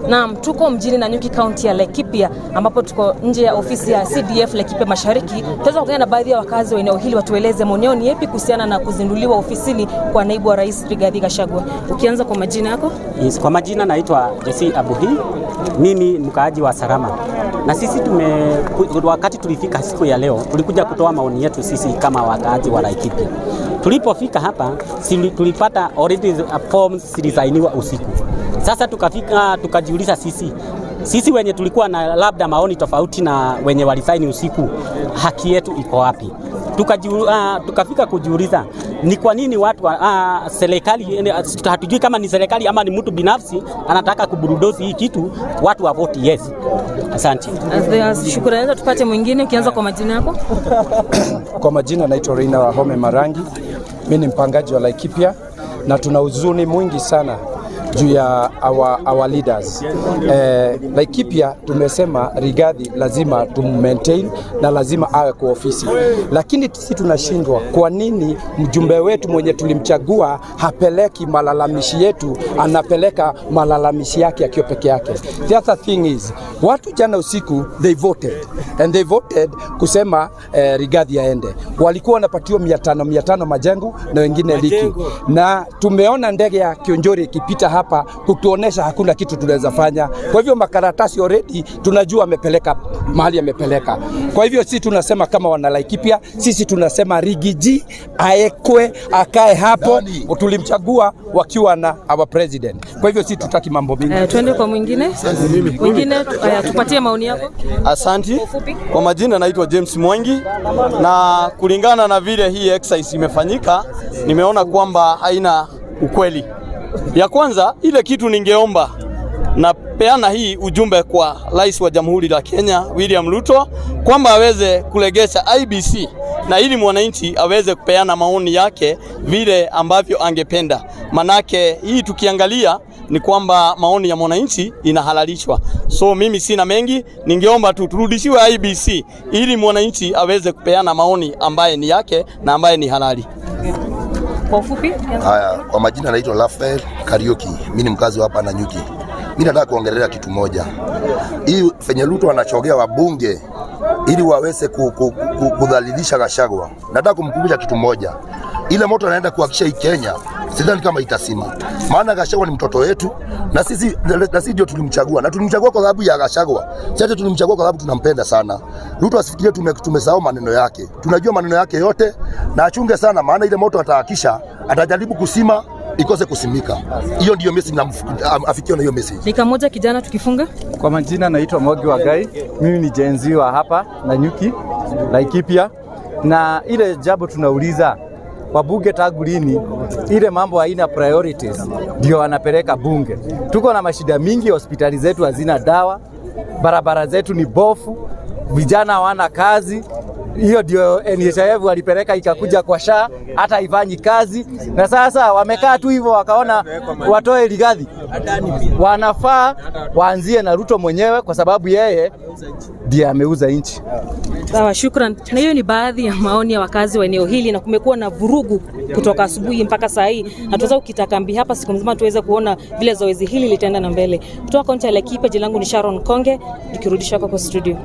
Naam, tuko mjini Nanyuki, kaunti ya Laikipia, ambapo tuko nje ya ofisi ya CDF Laikipia Mashariki. Tutaweza kuongea na baadhi ya wakazi wa eneo hili watueleze maoni yao ni yapi kuhusiana na kuzinduliwa ofisini kwa naibu wa rais Rigathi Gachagua. Ukianza kwa majina yako? Yes, kwa majina naitwa Jesse Abuhi. Mimi mkaaji wa Salama. Na sisi wakati tulifika siku ya leo, tulikuja kutoa maoni yetu sisi kama wakaaji wa Laikipia. Tulipofika hapa, tulipata already forms zilisainiwa usiku. Sasa tukafika tukajiuliza sisi wenye tulikuwa na labda maoni tofauti na wenye walisaini usiku, haki yetu iko wapi? Tukafika kujiuliza ni kwa nini watu serikali, hatujui kama ni serikali ama ni mtu binafsi anataka kuburudozi hii kitu, watu wa vote yes. Asante. Shukrani. Tupate mwingine, ukianza kwa majina yako. Kwa majina naitwa Reina Wahome Marangi. Mimi ni mpangaji wa Laikipia na tuna huzuni mwingi sana juu ya our leaders. Laikipia tumesema Rigathi lazima maintain na lazima awe kwa ofisi, lakini sisi tunashindwa. Kwa nini mjumbe wetu mwenye tulimchagua hapeleki malalamishi yetu, anapeleka malalamishi yake akiwa peke yake? The other thing is, watu jana usiku they voted kusema Rigathi aende. Walikuwa wanapatiwa 500 majengo na wengine liki, na tumeona ndege ya Kionjori ikipita hapa kutuonesha hakuna kitu tunaweza fanya. Kwa hivyo makaratasi already tunajua amepeleka mahali amepeleka. Kwa hivyo sisi tunasema kama wana Laikipia, sisi tunasema Rigiji aekwe, akae hapo. Tulimchagua wakiwa na our president. Kwa hivyo sisi tutaki mambo mingi. Tuende kwa mwingine. Tupatie maoni yako. Asante. Kwa majina naitwa James Mwangi, na kulingana na vile hii exercise imefanyika, nimeona kwamba haina ukweli. Ya kwanza, ile kitu ningeomba na peana hii ujumbe kwa Rais wa Jamhuri la Kenya William Ruto kwamba aweze kulegesha IEBC na ili mwananchi aweze kupeana maoni yake vile ambavyo angependa. Manake hii tukiangalia ni kwamba maoni ya mwananchi inahalalishwa. So mimi sina mengi, ningeomba tu turudishiwe IEBC ili mwananchi aweze kupeana maoni ambaye ni yake na ambaye ni halali. Kwa ufupi? Haya, kwa majina naitwa Rafael Kariuki. Mimi ni mkazi wa hapa Nanyuki. Mimi nataka kuongelea kitu moja. Hii fenye Ruto anachogea wabunge ili waweze kudhalilisha Gachagua. Nataka kumkumbusha kitu moja. Ile moto anaenda kuhakisha hii Kenya, sidhani kama itasima. Maana Gachagua ni mtoto wetu na sisi ndio tulimchagua. Na tulimchagua kwa sababu ya Gachagua. Sasa tulimchagua kwa sababu tunampenda sana. Ruto asifikirie tumesahau maneno yake. Tunajua maneno yake yote na achunge sana, maana ile moto atahakisha, atajaribu kusima ikose kusimika. Hiyo ndio message na afikiwe na hiyo message. Dakika moja kijana tukifunga. Kwa majina naitwa Mogi wa Gai. Mimi ni jenzi wa hapa Nanyuki, Laikipia. Na ile jambo tunauliza wabunge tangu lini ile mambo haina priorities ndio wanapeleka bunge? Tuko na mashida mingi, hospitali zetu hazina dawa, barabara zetu ni bofu, vijana hawana kazi. Hiyo ndio NHIF walipeleka ikakuja kwa SHA, hata haifanyi kazi. Na sasa wamekaa tu hivyo wakaona watoe Rigathi. Wanafaa waanzie na Ruto mwenyewe kwa sababu yeye ndiye ameuza nchi. Sawa, shukrani. Na hiyo ni baadhi ya maoni ya wakazi wa eneo hili, na kumekuwa na vurugu kutoka asubuhi mpaka saa hii. Na tuweza kukita kambi hapa siku nzima tuweze kuona vile zoezi hili litaenda na mbele. Kutoka kaunti ya Laikipia, jina langu ni Sharon Konge, nikirudisha kwa studio.